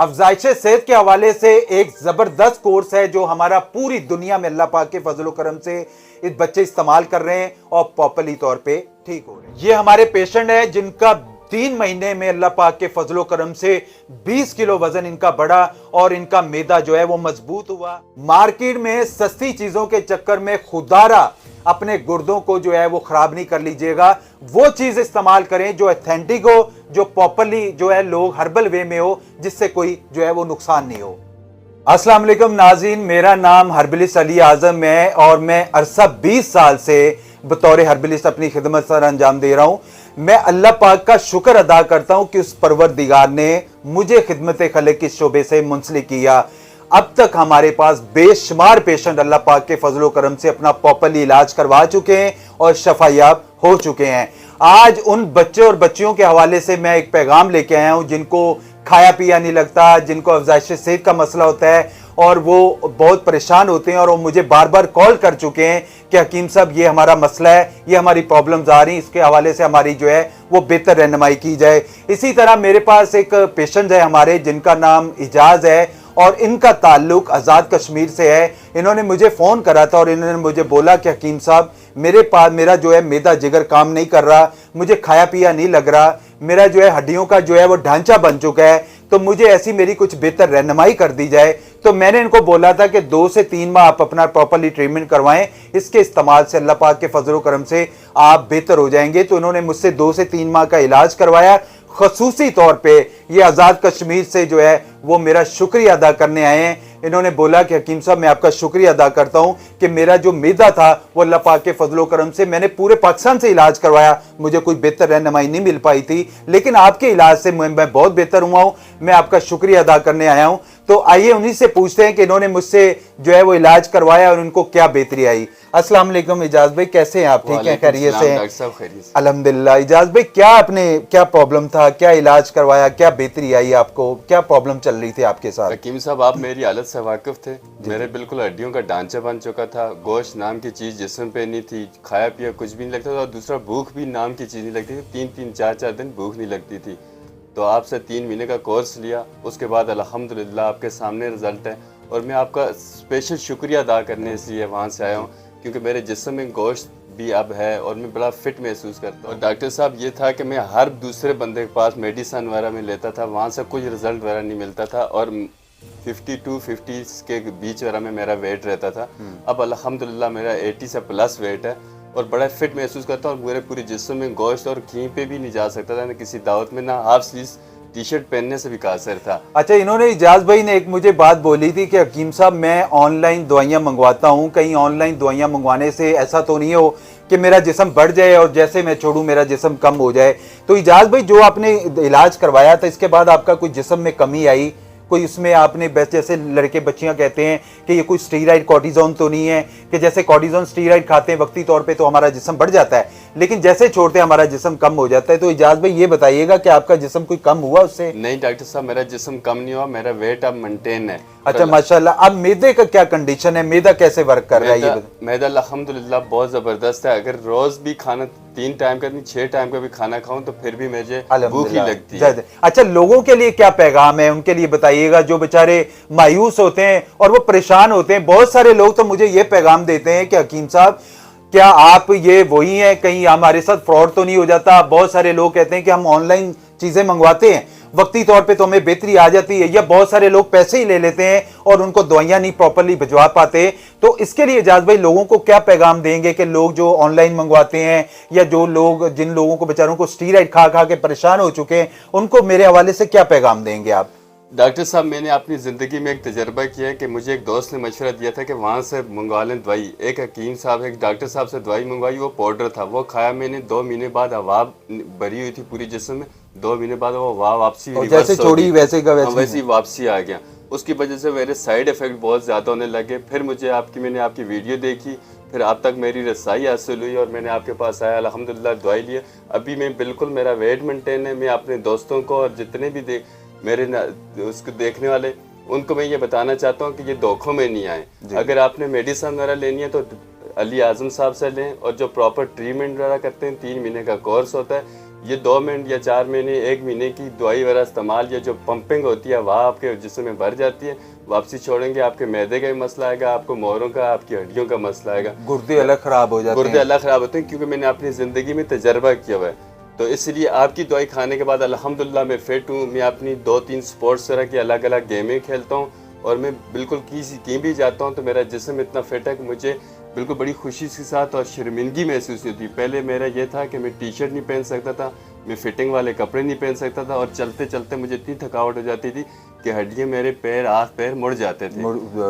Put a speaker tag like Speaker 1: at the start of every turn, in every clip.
Speaker 1: अफजाइश सेहत के हवाले से एक जबरदस्त कोर्स है जो हमारा पूरी दुनिया में अल्लाह पाक के फजल करम से इस बच्चे इस्तेमाल कर रहे हैं और प्रॉपरली तौर पे ठीक हो रहे हैं। ये हमारे पेशेंट है जिनका 3 महीने में अल्लाह पाक के फजल करम से 20 किलो वजन इनका बढ़ा और इनका मैदा जो है वो मजबूत हुआ। मार्केट में सस्ती चीजों के चक्कर में खुदारा अपने गुर्दों को जो है वो खराब नहीं कर लीजिएगा। वो चीज इस्तेमाल करें जो ऑथेंटिक हो, जो प्रॉपरली जो है लोग हर्बल वे में हो, जिससे कोई जो है वो नुकसान नहीं हो। अस्सलाम वालेकुम नाज़रीन, मेरा नाम हर्बलिस्ट अली आजम है और मैं अरसा 20 साल से बतौर हर्बलिस्ट अपनी खिदमत सर अंजाम दे रहा हूं। मैं अल्लाह पाक का शुक्र अदा करता हूं कि उस परवरदिगार ने मुझे खिदमत खलक के शोबे से मुंसलिक किया। अब तक हमारे पास बेशुमार पेशेंट अल्लाह पाक के फजलो करम से अपना प्रॉपरली इलाज करवा चुके हैं और शफायाब हो चुके हैं। आज उन बच्चे और बच्चियों के हवाले से मैं एक पैगाम लेके आया हूं जिनको खाया पिया नहीं लगता, जिनको अफजाइश सेहत का मसला होता है और वो बहुत परेशान होते हैं और वो मुझे बार बार कॉल कर चुके हैं कि हकीम साहब ये हमारा मसला है, ये हमारी प्रॉब्लम्स आ रही हैं, इसके हवाले से हमारी जो है वो बेहतर रहनुमाई की जाए। इसी तरह मेरे पास एक पेशेंट है हमारे जिनका नाम इजाज है और इनका ताल्लुक आज़ाद कश्मीर से है। इन्होंने मुझे फ़ोन करा था और इन्होंने मुझे बोला कि हकीम साहब मेरा जो है मैदा जिगर काम नहीं कर रहा, मुझे खाया पिया नहीं लग रहा, मेरा जो है हड्डियों का जो है वो ढांचा बन चुका है, तो मुझे ऐसी मेरी कुछ बेहतर रहनुमाई कर दी जाए। तो मैंने इनको बोला था कि 2 से 3 माह आप अपना प्रॉपरली ट्रीटमेंट करवाएं, इसके इस्तेमाल से अल्लाह पाक के फजल करम से आप बेहतर हो जाएंगे। तो इन्होंने मुझसे 2 से 3 माह का इलाज करवाया। खसूसी तौर पे ये आज़ाद कश्मीर से जो है वो मेरा शुक्रिया अदा करने आए हैं। इन्होंने बोला कि हकीम साहब मैं आपका शुक्रिया अदा करता हूं कि मेरा जो मैदा था वो अल्लाह पाक के फजलो करम से मैंने पूरे पाकिस्तान से इलाज करवाया, मुझे कोई बेहतर रहनुमाई नहीं मिल पाई थी, लेकिन आपके इलाज से मैं बहुत बेहतर हुआ हूं। मैं आपका शुक्रिया अदा करने आया हूं। तो आइए उन्हीं से पूछते हैं कि इन्होंने मुझसे जो है वो इलाज करवाया और उनको क्या बेहतरी आई। अस्सलाम वालेकुम इजाज भाई, कैसे हैं आप? ठीक है, खैरियत से हैं? अल्हम्दुलिल्लाह। इजाज भाई क्या प्रॉब्लम था, क्या इलाज करवाया, क्या बेहतरी आई आपको, क्या प्रॉब्लम चल रही थी आपके साथ?
Speaker 2: हकीम साहब आप मेरी हालत से वाकिफ थे। मेरे बिल्कुल हड्डियों का ढांचा बन चुका था, गोश्त नाम की चीज जिस्म पे नहीं थी, खाया पिया कुछ भी नहीं लगता था और दूसरा भूख भी नाम की चीज नहीं लगती थी। 3-3 4-4 दिन भूख नहीं लगती थी। तो आपसे 3 महीने का कोर्स लिया, उसके बाद अल्हम्दुलिल्लाह आपके सामने रिजल्ट है और मैं आपका स्पेशल शुक्रिया अदा करने इसलिए वहाँ से आया हूँ क्योंकि मेरे जिस्म में गोश्त भी अब है और मैं बड़ा फिट महसूस करता हूँ। और डॉक्टर साहब ये था कि मैं हर दूसरे बंदे के पास मेडिसन वगैरह में लेता था, वहाँ से कुछ रिजल्ट वगैरह नहीं मिलता था और 52-50 के बीच वगैरह में मेरा वेट रहता था। अब अल्हम्दुलिल्लाह मेरा 80 से प्लस वेट है और बड़ा फिट महसूस करता हूँ और मेरे पूरे जिस्म में गोश्त और कहीं पे भी नहीं जा सकता था, ना किसी दावत में, ना हाफ स्लीव्स टी शर्ट पहनने से भी कासर था।
Speaker 1: अच्छा, इन्होंने इजाज भाई ने एक मुझे बात बोली थी कि हकीम साहब मैं ऑनलाइन दवाइयाँ मंगवाता हूँ, कहीं ऑनलाइन दवाइयाँ मंगवाने से ऐसा तो नहीं हो कि मेरा जिस्म बढ़ जाए और जैसे मैं छोड़ूं मेरा जिस्म कम हो जाए। तो इजाज भाई जो आपने इलाज करवाया था इसके बाद आपका कोई जिस्म में कमी आई, कोई उसमें आपने जैसे लड़के बच्चियां कहते हैं कि ये कोई स्टीराइड कॉर्टिजोन तो नहीं है कि जैसे कॉर्टिजोन स्टीराइड खाते हैं वक्ती तौर पे तो हमारा जिस्म बढ़ जाता है लेकिन जैसे छोड़ते हैं हमारा जिस्म कम हो जाता है। तो इजाज भाई ये बताइएगा कि आपका जिस्म कोई कम हुआ उससे?
Speaker 2: नहीं डॉक्टर साहब, मेरा जिस्म कम नहीं हुआ, मेरा वेट अब मेंटेन है।
Speaker 1: अच्छा माशाल्लाह। अब मैदे का क्या कंडीशन है, मैदा कैसे वर्क कर रहा है ये?
Speaker 2: मैदा अल्हम्दुलिल्लाह बहुत जबरदस्त है। अगर रोज भी खाना 3 टाइम का नहीं 6 टाइम का भी खाना खाऊं तो फिर भी मुझे भूख ही लगती है।
Speaker 1: अच्छा, लोगों के लिए क्या पैगाम है, उनके लिए बताइएगा जो बेचारे मायूस होते हैं और वो परेशान होते हैं। बहुत सारे लोग तो मुझे ये पैगाम देते हैं कि हकीम साहब क्या आप ये वही हैं, कहीं हमारे साथ फ्रॉड तो नहीं हो जाता? बहुत सारे लोग कहते हैं कि हम ऑनलाइन चीजें मंगवाते हैं, वक्ती तौर पे तो हमें बेहतरी आ जाती है, या बहुत सारे लोग पैसे ही ले लेते हैं और उनको दवाइयां नहीं प्रॉपरली भिजवा पाते। तो इसके लिए इजाज भाई लोगों को क्या पैगाम देंगे कि लोग जो ऑनलाइन मंगवाते हैं या जो लोग जिन लोगों को बेचारों को स्टीराइड खा खा के परेशान हो चुके हैं उनको मेरे हवाले से क्या पैगाम देंगे आप?
Speaker 2: डॉक्टर साहब मैंने अपनी ज़िंदगी में एक तजर्बा किया है कि मुझे एक दोस्त ने मशवरा दिया था कि वहाँ से मंगवा लें दवाई। एक हकीम साहब एक डॉक्टर साहब से दवाई मंगवाई, वो पाउडर था, वो खाया मैंने। 2 महीने बाद हवा भरी हुई थी पूरी जिस्म में, 2 महीने बाद वो हवा वापसी
Speaker 1: जैसे छोड़ी वैसे
Speaker 2: वैसी वापसी आ गया। उसकी वजह से मेरे साइड इफेक्ट बहुत ज़्यादा होने लगे। फिर मैंने आपकी वीडियो देखी, फिर अब तक मेरी रसाई हासिल हुई और मैंने आपके पास आया, अल्हम्दुलिल्लाह दवाई लिया। अभी मैं बिल्कुल मेरा वेट मेंटेन है। मैं अपने दोस्तों को और जितने भी मेरे उसको देखने वाले उनको मैं ये बताना चाहता हूँ कि ये धोखों में नहीं आए। अगर आपने मेडिसिन वगैरह लेनी है तो अली आजम साहब से लें और जो प्रॉपर ट्रीटमेंट वगैरह करते हैं, 3 महीने का कोर्स होता है, ये 2 महीने या 4 महीने 1 महीने की दवाई वगैरह इस्तेमाल या जो पंपिंग होती है वह आपके जिस्म में भर जाती है, वापसी छोड़ेंगे आपके मैदे का भी मसला आएगा, आपको मोहरों का, आपकी हड्डियों का मसला आएगा,
Speaker 1: गुर्दे अलग खराब हो जाते हैं।
Speaker 2: गुर्दे अलग खराब होते हैं, क्योंकि मैंने अपनी ज़िंदगी में तजर्बा किया हुआ है। तो इसलिए आपकी दवाई खाने के बाद अल्हम्दुलिल्लाह मैं फिट हूँ। मैं अपनी 2-3 स्पोर्ट्स तरह की अलग अलग गेमें खेलता हूँ और मैं बिल्कुल कहीं भी जाता हूँ तो मेरा जिस्म इतना फिट है कि मुझे बिल्कुल बड़ी खुशी के साथ और शर्मिंदगी महसूस होती। पहले मेरा ये था कि मैं टी शर्ट नहीं पहन सकता था, मैं फिटिंग वाले कपड़े नहीं पहन सकता था और चलते चलते मुझे इतनी थकावट हो जाती थी कि हड्डियाँ मेरे पैर हाथ पैर मुड़ जाते थे।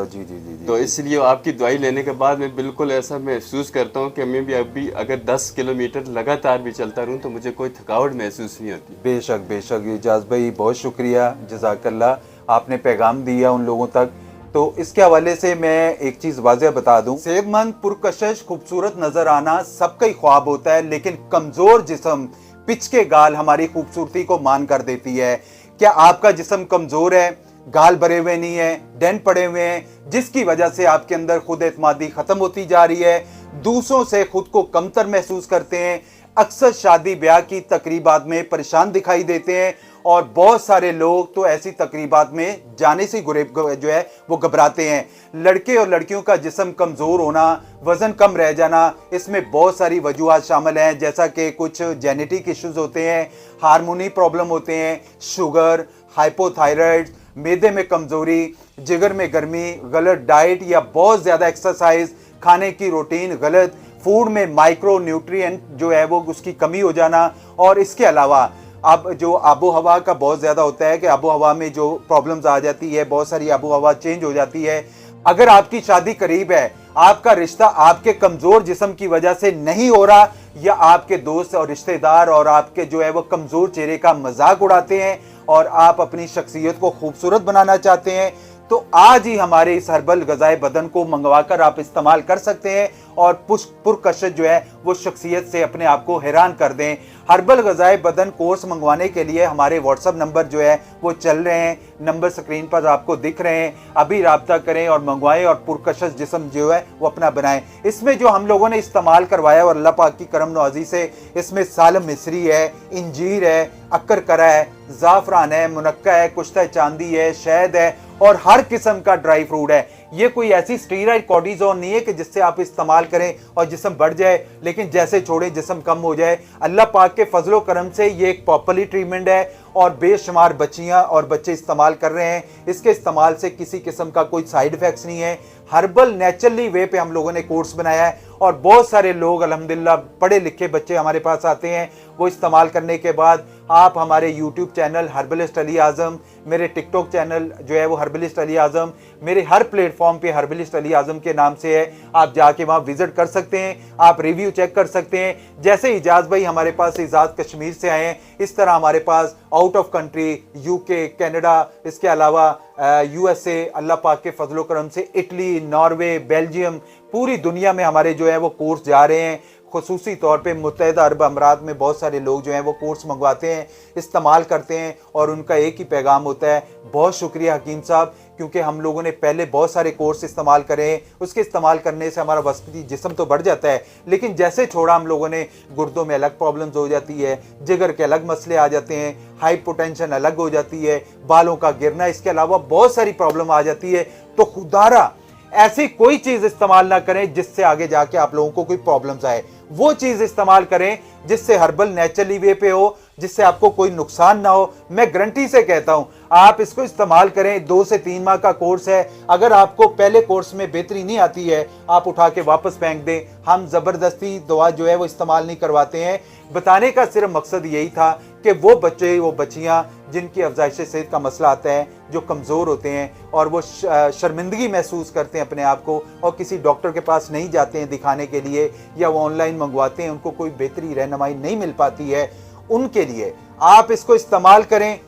Speaker 1: जी जी जी।
Speaker 2: तो इसलिए आपकी दवाई लेने के बाद मैं बिल्कुल ऐसा महसूस करता हूँ कि मैं भी अभी अगर 10 किलोमीटर लगातार भी चलता रहूँ तो मुझे कोई थकावट महसूस नहीं होती।
Speaker 1: बेशक बेशक इजाज़ भाई, बहुत शुक्रिया, जज़ाकल्लाह, आपने पैगाम दिया उन लोगों तक। तो इसके हवाले से मैं एक चीज़ वाज़ेह बता दूं, सेहतमंद, पुरकशिश, खूबसूरत नज़र आना सबका ही ख्वाब होता है, लेकिन कमज़ोर जिस्म, पिच के गाल हमारी खूबसूरती को मान कर देती है। क्या आपका जिस्म कमज़ोर है, गाल भरे हुए नहीं है, डेंट पड़े हुए हैं, जिसकी वजह से आपके अंदर खुद एतमादी ख़त्म होती जा रही है, दूसरों से खुद को कमतर महसूस करते हैं, अक्सर शादी ब्याह की तकरीबात में परेशान दिखाई देते हैं और बहुत सारे लोग तो ऐसी तकरीबात में जाने से जो है वो घबराते हैं। लड़के और लड़कियों का जिस्म कमज़ोर होना, वज़न कम रह जाना, इसमें बहुत सारी वजूहात शामिल हैं, जैसा कि कुछ जेनेटिक इश्यूज़ होते हैं, हार्मोनी प्रॉब्लम होते हैं, शुगर, हाइपोथायराइड, मैदे में कमज़ोरी, जिगर में गर्मी, गलत डाइट या बहुत ज़्यादा एक्सरसाइज, खाने की रूटीन गलत, फूड में माइक्रो न्यूट्रिएंट जो है वो उसकी कमी हो जाना, और इसके अलावा अब जो आबो हवा का बहुत ज़्यादा होता है कि आबो हवा में जो प्रॉब्लम्स आ जाती है, बहुत सारी आबो हवा चेंज हो जाती है। अगर आपकी शादी करीब है, आपका रिश्ता आपके कमज़ोर जिस्म की वजह से नहीं हो रहा, या आपके दोस्त और रिश्तेदार और आपके जो है वो कमज़ोर चेहरे का मजाक उड़ाते हैं और आप अपनी शख्सियत को खूबसूरत बनाना चाहते हैं, तो आज ही हमारे इस हर्बल गज़ाए बदन को मंगवाकर आप इस्तेमाल कर सकते हैं और पुरकशिश जो है वो शख्सियत से अपने आप को हैरान कर दें। हर्बल गज़ाए बदन कोर्स मंगवाने के लिए हमारे व्हाट्सअप नंबर जो है वो चल रहे हैं, नंबर स्क्रीन पर आपको दिख रहे हैं, अभी राब्ता करें और मंगवाएं और पुरकशिश जिस्म जो है वो अपना बनाएं। इसमें जो हम लोगों ने इस्तेमाल करवाया और अल्लाह पाक की करम नवाजी से, इसमें सालम मिस्री है, इंजीर है, अक्करकरा है, ज़ाफ़रान है, मुनक्का है, कुश्ता चांदी है, शहद है और हर किस्म का ड्राई फ्रूट है। ये कोई ऐसी स्टीरॉइड कॉर्टिज़ोन नहीं है कि जिससे आप इस्तेमाल करें और जिस्म बढ़ जाए, लेकिन जैसे छोड़ें जिस्म कम हो जाए। अल्लाह पाक के फजलो करम से ये एक पॉपुलर ट्रीटमेंट है और बेशुमार बच्चियां और बच्चे इस्तेमाल कर रहे हैं। इसके इस्तेमाल से किसी किस्म का कोई साइड इफेक्ट्स नहीं है। हर्बल नेचुरली वे पे हम लोगों ने कोर्स बनाया है और बहुत सारे लोग अल्हम्दुलिल्लाह पढ़े लिखे बच्चे हमारे पास आते हैं। वो इस्तेमाल करने के बाद आप हमारे यूट्यूब चैनल हर्बलिस्ट अली आज़म, मेरे टिकटॉक चैनल जो है वो हर्बलिस्ट अली आज़म, मेरे हर प्लेटफॉर्म पे हर्बलिस्ट अली आज़म के नाम से है, आप जाके वहाँ विजिट कर सकते हैं, आप रिव्यू चेक कर सकते हैं। जैसे इजाज़ भाई हमारे पास इजाज़ कश्मीर से आए हैं, इस तरह हमारे pass out of country UK, Canada, इसके अलावा यूएसए, अल्लाह पाक के फजलो करम से इटली, नॉर्वे, बेल्जियम, पूरी दुनिया में हमारे जो है वो कोर्स जा रहे हैं। खुसूसी तौर पे मुत्तहिदा अरब अमीरात में बहुत सारे लोग जो हैं वो कोर्स मंगवाते हैं, इस्तेमाल करते हैं और उनका एक ही पैगाम होता है, बहुत शुक्रिया हकीम साहब, क्योंकि हम लोगों ने पहले बहुत सारे कोर्स इस्तेमाल करे हैं। उसके इस्तेमाल करने से हमारा वस्ती जिस्म तो बढ़ जाता है, लेकिन जैसे छोड़ा हम लोगों ने, गुर्दों में अलग प्रॉब्लम्स हो जाती है, जिगर के अलग मसले आ जाते हैं, हाइपोटेंशन अलग हो जाती है, बालों का गिरना, इसके अलावा बहुत सारी प्रॉब्लम आ जाती है। तो खुदारा ऐसी कोई चीज इस्तेमाल ना करें जिससे आगे जाके आप लोगों को कोई प्रॉब्लम्स आए। वो चीज इस्तेमाल करें जिससे हर्बल नेचुरली वे पे हो, जिससे आपको कोई नुकसान ना हो। मैं गारंटी से कहता हूं आप इसको इस्तेमाल करें। 2 से 3 माह का कोर्स है। अगर आपको पहले कोर्स में बेहतरी नहीं आती है, आप उठा के वापस फेंक दें। हम जबरदस्ती दवा जो है वो इस्तेमाल नहीं करवाते हैं। बताने का सिर्फ मकसद यही था कि वो बच्चे, वो बच्चियां जिनकी अफजाइश सेहत का मसला आता है, जो कमज़ोर होते हैं और वो शर्मिंदगी महसूस करते हैं अपने आप को और किसी डॉक्टर के पास नहीं जाते हैं दिखाने के लिए, या वो ऑनलाइन मंगवाते हैं, उनको कोई बेहतरी रहनुमाई नहीं मिल पाती है, उनके लिए आप इसको इस्तेमाल करें।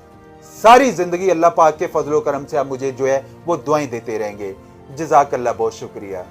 Speaker 1: सारी ज़िंदगी अल्लाह पाक के फजलो करम से आप मुझे जो है वो दुआएं देते रहेंगे। जज़ाकल्लाह, बहुत शुक्रिया।